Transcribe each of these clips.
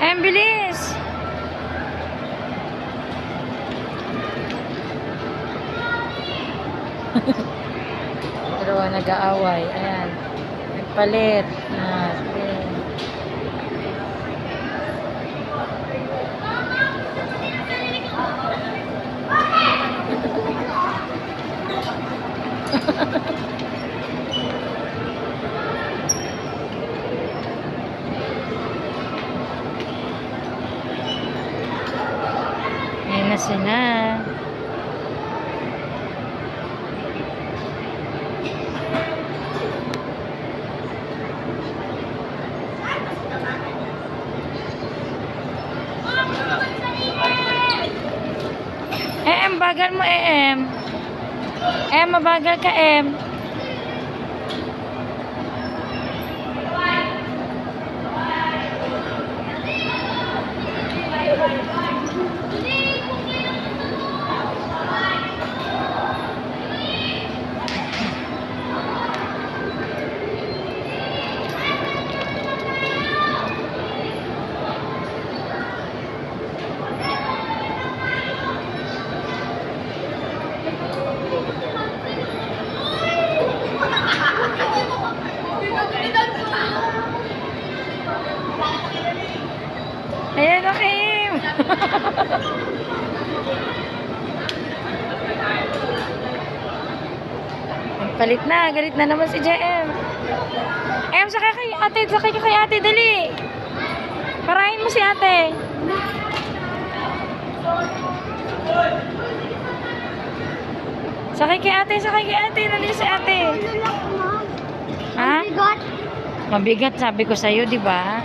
Em, bilis! Pero nag-aaway. Ayan. Nagpalit. Sige. Ayan na sila. Bagal mo, mabagal ka, Ayan o, Kim! Palit na. Galit na naman si JM. Sakay kay ate. Sakay ka kay ate. Dali. Parahin mo si ate. Sakay kay ate. Sakay kay ate. Dali si ate. Ha? Mabigat, sabi ko sa'yo, di ba?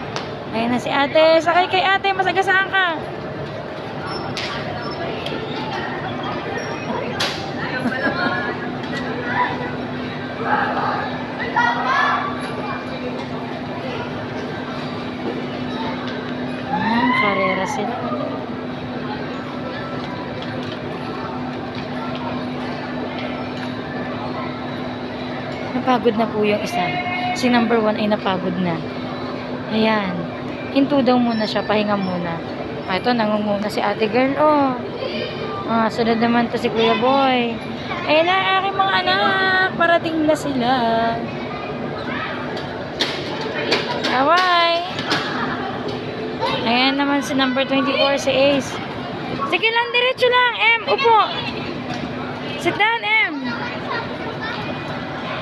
Ayan na si ate. Sakay kay ate. Masagasaan ka. Karera sila. Napagod na po yung isa. Si number 1 ay napagod na. Ayan. Hinto daw muna siya. Pahinga muna. Ito, nangunguna si ate girl. Sunod naman to si Kuya Boy. Ayan na, aking mga anak. Parating na sila. Away. Ayan naman si number 24, si Ace. Sige lang, diretso lang. Upo. Sit down,